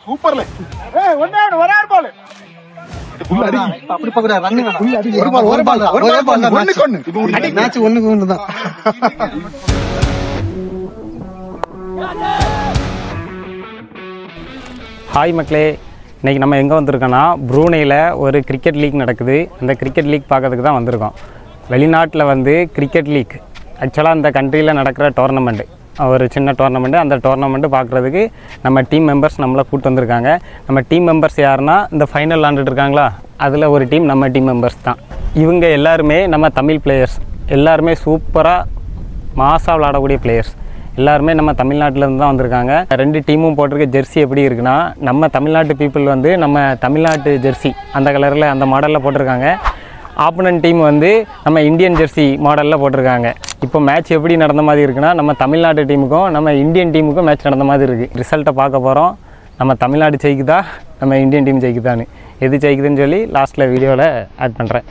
சூப்பர்ல ஒரே ஒரு பால் அப்படி பக்கடா ரன் ஒரு பால் மேட்ச் 1-1 தான். ஹாய் மக்களே, இன்றைக்கி நம்ம எங்கே வந்திருக்கோன்னா ப்ரூனேயில் ஒரு கிரிக்கெட் லீக் நடக்குது. அந்த கிரிக்கெட் லீக் பார்க்கறதுக்கு தான் வந்திருக்கோம். வெளிநாட்டில் வந்து கிரிக்கெட் லீக் ஆக்சுவலாக அந்த கண்ட்ரியில் நடக்கிற டோர்னமெண்ட்டு, ஒரு சின்ன டோர்னமெண்ட்டு. அந்த டோர்னமெண்ட்டு பார்க்குறதுக்கு நம்ம டீம் மெம்பர்ஸ் நம்மளை கூப்பிட்டு வந்திருக்காங்க. நம்ம டீம் மெம்பர்ஸ் யாருன்னா இந்த ஃபைனல் விளாண்டுட்டு இருக்காங்களா, அதில் ஒரு டீம் நம்ம டீம் மெம்பர்ஸ் தான். இவங்க எல்லாருமே நம்ம தமிழ் பிளேயர்ஸ், எல்லாருமே சூப்பராக மாசாக விளாடக்கூடிய பிளேயர்ஸ். எல்லாருமே நம்ம தமிழ்நாட்டிலேருந்து தான் வந்திருக்காங்க. 2 டீமும் போட்டிருக்க ஜெர்சி எப்படி இருக்குன்னா, நம்ம தமிழ்நாட்டு பீப்புள் வந்து நம்ம தமிழ்நாட்டு ஜெர்சி அந்த கலரில் அந்த மாடலில் போட்டிருக்காங்க. ஆப்போனன்ட் டீம் வந்து நம்ம இந்தியன் ஜெர்சி மாடலில் போட்டிருக்காங்க. இப்போ மேட்ச் எப்படி நடந்த மாதிரி இருக்குன்னா, நம்ம தமிழ்நாட்டு டீமுக்கும் நம்ம இந்தியன் டீமுக்கும் மேட்ச் நடந்த மாதிரி இருக்குது. ரிசல்ட்டை பார்க்க போகிறோம். நம்ம தமிழ்நாடு ஜெயிக்குதா நம்ம இந்தியன் டீம் ஜெயிக்குதான்னு, எது ஜெயிக்குதுன்னு சொல்லி லாஸ்ட்டில் வீடியோவில் ஆட் பண்ணுறேன்.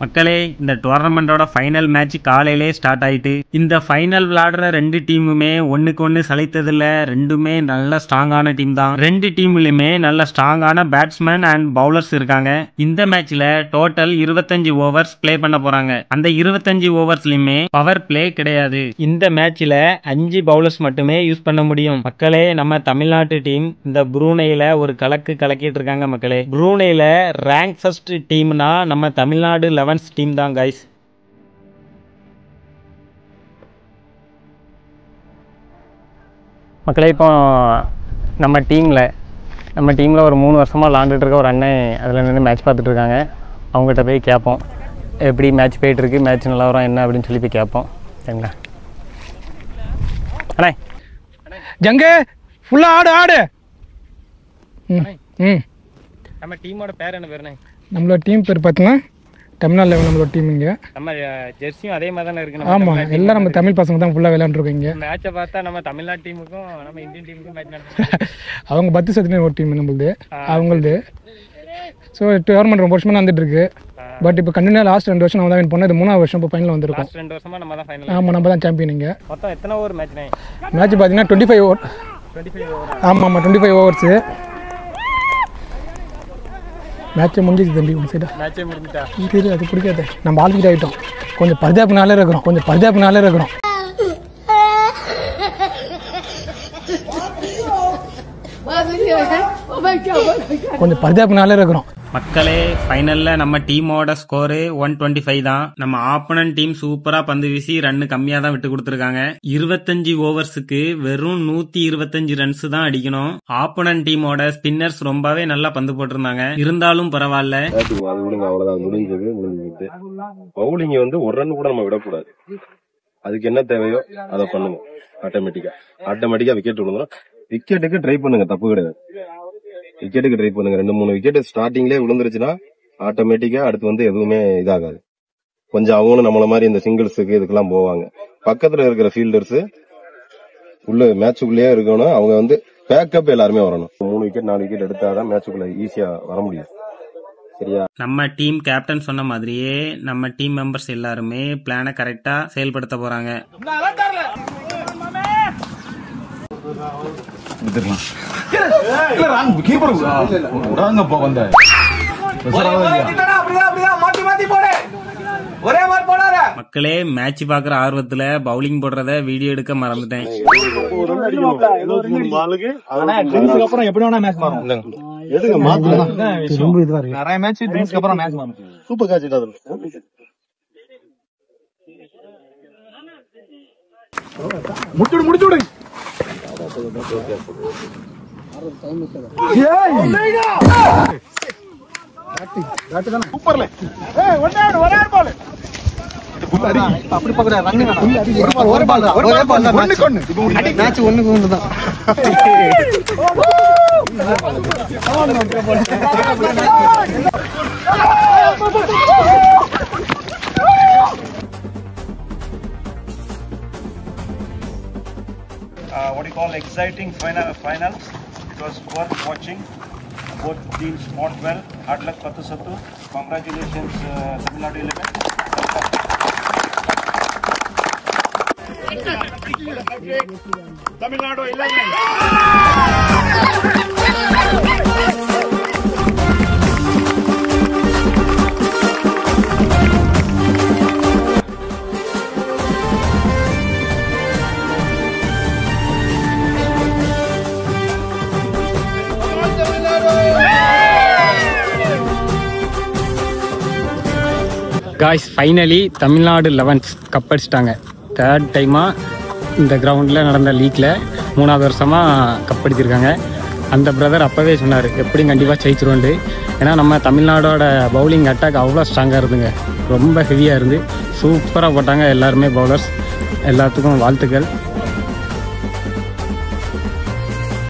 மக்களே, இந்த டோர்னமெண்ட்டோட ஃபைனல் மேட்ச் காலையிலே ஸ்டார்ட் ஆகிட்டு, இந்த ஃபைனல் விளையாடுற 2 டீமுமே ஒன்றுக்கு ஒன்று சளைத்ததில்ல. ரெண்டுமே நல்ல ஸ்ட்ராங்கான டீம் தான். 2 டீம்லையுமே நல்ல ஸ்ட்ராங்கான பேட்ஸ்மேன் அண்ட் பவுலர்ஸ் இருக்காங்க. இந்த மேட்ச்சில் டோட்டல் 25 ஓவர்ஸ் ப்ளே பண்ண போகிறாங்க. அந்த 25 ஓவர்ஸ்லையுமே பவர் பிளே கிடையாது. இந்த மேட்ச்சில் 5 பவுலர்ஸ் மட்டுமே யூஸ் பண்ண முடியும். மக்களே, நம்ம தமிழ்நாட்டு டீம் இந்த ப்ரூனேயில் ஒரு கலக்கிட்டு இருக்காங்க. மக்களே, ப்ரூனேயில் ரேங்க் ஃபர்ஸ்ட் டீம்னா நம்ம தமிழ்நாடு டீம் தான் கைஸ். மக்களே, இப்போ நம்ம டீமில் ஒரு 3 வருஷமாக விளாண்டுட்டு இருக்க ஒரு அண்ணன் அதில் நின்று மேட்ச் பார்த்துட்டு இருக்காங்க. அவங்ககிட்ட போய் கேட்போம், எப்படி மேட்ச் போயிட்டுருக்கு, மேட்ச் நல்லா வரும் என்ன அப்படின்னு சொல்லி போய் கேட்போம். சரிங்களா அண்ணே? ஜங்கே ஃபுல்லாக ஆடு. நம்ம டீமோட பேர் என்ன பேருண்ணே? நம்மளோட டீம் பேர் பார்த்தீங்கன்னா தமிழ்நாடு லெவல் நம்மளோட டீம். இங்கே நம்ம ஜெர்சியும் அதே மாதிரி தானே இருக்கு. ஆமாம், எல்லாம் நம்ம தமிழ் பசங்க தான் ஃபுல்லாக விளையாண்டுருக்கோம். இங்கே மேட்சை பார்த்தா நம்ம தமிழ்நாடு டீமுக்கும் நம்ம இந்தியன் டீமுக்கும் மேட்ச் நடத்துறோம். அவங்க 10 சதவீதம் ஒரு டீம் நம்மளுது, அவங்களது. ஸோ டோர்னமெண்ட் ரொம்ப வருஷமாக வந்துட்டு இருக்கு. பட் இப்போ கண்டினியூ லாஸ்ட் 2 வருஷம் நம்ம தான் வின் பண்ணோம். இது 3ஆவது வருஷம் இப்போ ஃபைனல் வந்திருக்கோம். 2 வருஷமா நம்ம தான் ஃபைனல். ஆமாம், நம்ம தான் சாம்பியன். இங்கே மொத்தம் எத்தனை ஓவர் மேட்ச்னே? மேட்ச் பார்த்தீங்கன்னா 25 ஓவர். ஆமாம், 25 ஓவர்ஸு மேட்சை முடிஞ்சிச்சு தம்பி. உங்கள் சைடா மேட்சே முடிஞ்சிட்டா? இது அது பிடிக்காது. நம்ம ஆல்ரெடி ஆகிட்டோம். கொஞ்சம் பரிதாபனாலே இருக்கிறோம். கொஞ்சம் பரிதாபனாலே இருக்கிறோம். மக்களே, ஃபைனலில் நம்ம டீமோட ஸ்கோரு 125 தான். நம்ம ஆப்போனன்ட் டீம் சூப்பராக பந்து வீசி ரன்னு கம்மியாக தான் விட்டு கொடுத்துருக்காங்க. 25 ஓவர்ஸுக்கு வெறும் 125 ரன்ஸ் தான் அடிக்கணும். ஆப்போனன்ட் டீமோட ஸ்பின்னர்ஸ் ரொம்பவே நல்லா பந்து போட்டிருந்தாங்க. இருந்தாலும் பரவாயில்ல. அவ்வளவுதான், முடிஞ்சுது. பவுலிங் வந்து ஒரு ரன் கூட நம்ம விடக்கூடாது. அதுக்கு என்ன தேவையோ அதை பண்ணுங்க. ஆட்டோமேட்டிக்கா விக்கெட் விழுந்துடும். விக்கெட்டுக்கு ட்ரை பண்ணுங்க, தப்பு கிடையாது. விக்கெட்டுக்கு ட்ரை பண்ணுங்க. 2-3 விக்கெட் ஸ்டார்டிங்லேயே விழுந்துருச்சுன்னா ஆட்டோமேட்டிக்கா அடுத்து வந்து எதுவுமே இதாகாது. கொஞ்சம் அவங்களும் நம்மள மாதிரி இந்த சிங்கிள்ஸுக்கு இதுக்கெல்லாம் போவாங்க. பக்கத்துல இருக்கிற ஃபீல்டர்ஸ் உள்ள மேட்சுக்குள்ளேயே இருக்கணும். அவங்க வந்து பேக்கப் எல்லாருமே வரணும். 3 விக்கெட் 4 விக்கெட் எடுத்தாதான் மேட்சுக்குள்ள ஈஸியா வர முடியும். சரியா? நம்ம டீம் கேப்டன் சொன்ன மாதிரியே நம்ம டீம் மெம்பர்ஸ் எல்லாருமே பிளானை கரெக்டா செயல்படுத்த போறாங்க. மக்களே, மேட்ச் பாக்குற ஆர்வத்துல பவுலிங் போடுறத வீடியோ எடுக்க மறந்துட்டேன். முடிச்சு சூப்பர்ல ஒரே பால் அப்படி பக்கடா ரன் ஒரு பால் மேட்ச் 1-1 தான். What do you call exciting finals. It was worth watching. Both teams fought well. Hard luck, Pathu Sattu. Congratulations, Tamil Nadu 11. Tamil Nadu 11. Guys finally Tamil Nadu 11s cup அடிச்சிட்டாங்க. 3rd டைமாக இந்த கிரவுண்டில் நடந்த லீக்கில் 3வது வருஷமாக கப் அடிச்சிருக்காங்க. அந்த பிரதர் அப்போவே சொன்னார் எப்படியும் கண்டிப்பாக ஜெயிச்சிருவோண்டு. ஏன்னா நம்ம தமிழ்நாடோட பவுலிங் அட்டாக் அவ்வளோ ஸ்ட்ராங்காக இருந்துங்க, ரொம்ப ஹெவியாக இருந்து சூப்பராக போட்டாங்க எல்லாருமே பவுலர்ஸ். எல்லாத்துக்கும் வாழ்த்துக்கள்.